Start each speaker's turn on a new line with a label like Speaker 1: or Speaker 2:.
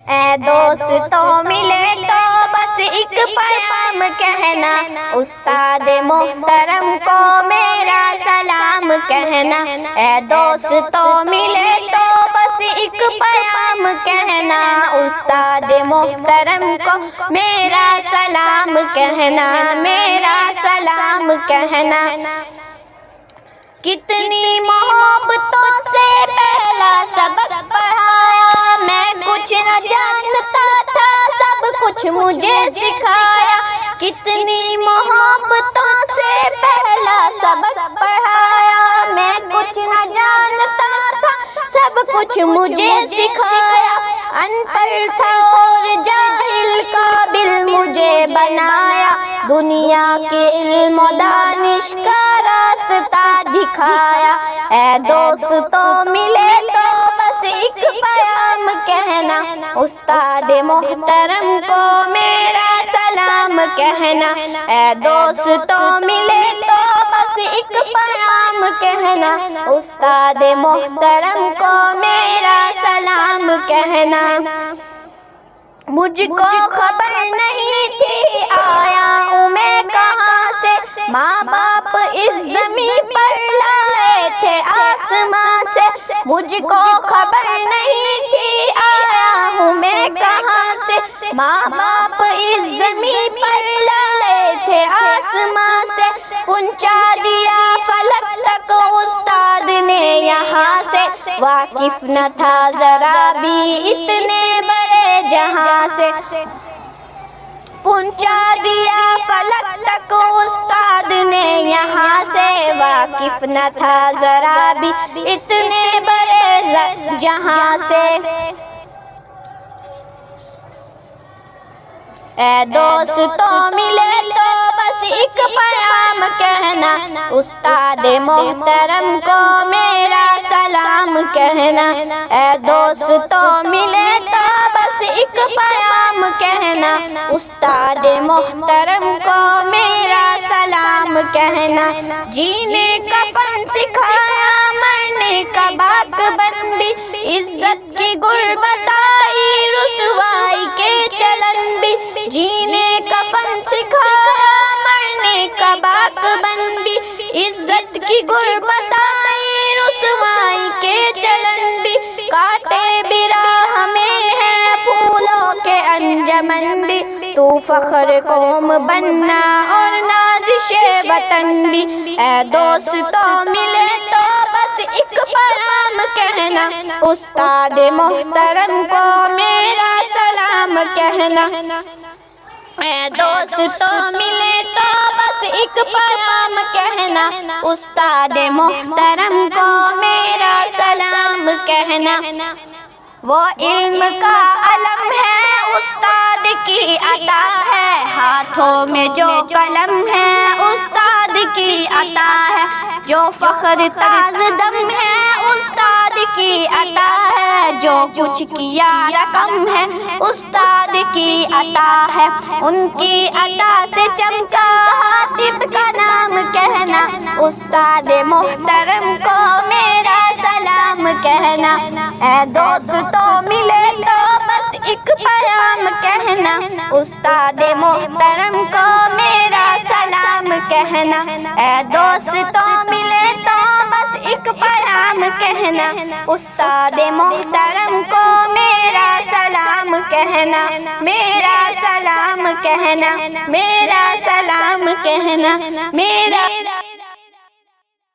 Speaker 1: اے دوستوں ملے تو بس ایک پیام کہنا، استاد محترم کو میرا سلام کہنا۔ اے دوستوں ملے تو بس ایک پیام کہنا، استاد محترم کو میرا سلام کہنا، میرا سلام کہنا۔ کتنی محبتوں سے پہلا سبق پڑھایا، میں کچھ نہ جانتا تھا سب کچھ مجھے سکھایا۔ کتنی محبتوں سے پہلا سبق پڑھایا، میں کچھ نہ جانتا تھا سب کچھ مجھے سکھایا۔ ان پڑھ تھا اور جاہل قابل مجھے بنایا، دنیا کے علم و دانش کا راستہ دکھایا۔ اے دوستوں ملے تو بس ایک پیام کہنا، استاد محترم کو میرا سلام کہنا۔ اے دوستوں ملے تو بس ایک پیام کہنا، استاد محترم کو میرا سلام کہنا۔ مجھ کو خبر نہیں تھی آیا ہوں میں کہاں سے، ماں باپ اس زمین پر لائے تھے آسمان سے۔ مجھ کو خبر نہیں تھی آیا ہوں میں کہاں سے، ماں باپ اس زمین پر لائے تھے آسمان سے۔ پہنچا دیا فلک تک استاد نے یہاں سے، واقف نہ تھا ذرا بھی اتنے بڑے جہاں سے۔ پہنچا دیا فلک تک استاد نے یہاں سے، واقف نہ تھا ذرا بھی اتنے بڑے جہاں سے۔ اے دوستوں ملے تو بس ایک پیام کہنا، استاد محترم کو میرا سلام کہنا۔ اے دوستوں ملے تو بس ایک پیام کہنا، استاد محترم کو میرا سلام کہنا۔ جینے کا فن سکھایا، مرنے کا باک بن بھی، عزت کی غربت آئی، رسوائی کے چلن بھی۔ جینے کا فن سکھایا، مرنے کا باک بن بھی، عزت کی غربت آئی، رسوائی کے چلن بھی۔ کاٹے بھی راہ میں ہے پھولوں کے انجمن بھی، تو فخر قوم بننا اور نازش وطن بھی۔ اے دوستوں ملے تو بس ایک پیام کہنا، استاد محترم کو میرا سلام کہنا۔ اے دوستوں ملے تو بس ایک پیام کہنا، استاد محترم کو میرا سلام کہنا۔ وہ علم کا علم ہے، استاد کی عطا ہے، ہاتھوں میں جو قلم ہے، استاد کی عطا ہے۔ جو فخر تاز دم ہے، استاد کی عطا ہے، جو کچھ کیا رقم ہے، استاد کی عطا ہے۔ ان کی عطا سے چمچا حاتب کا نام کہنا، استاد محترم کو میرا سلام کہنا۔ اے دوستوں ملے تو بس ایک پیام کہنا، استاد محترم کو میرا سلام کہنا۔ اے دوستوں ملے تو بس ایک پیام کہنا، استاد محترم کو میرا سلام کہنا، میرا سلام کہنا، میرا سلام کہنا، میرا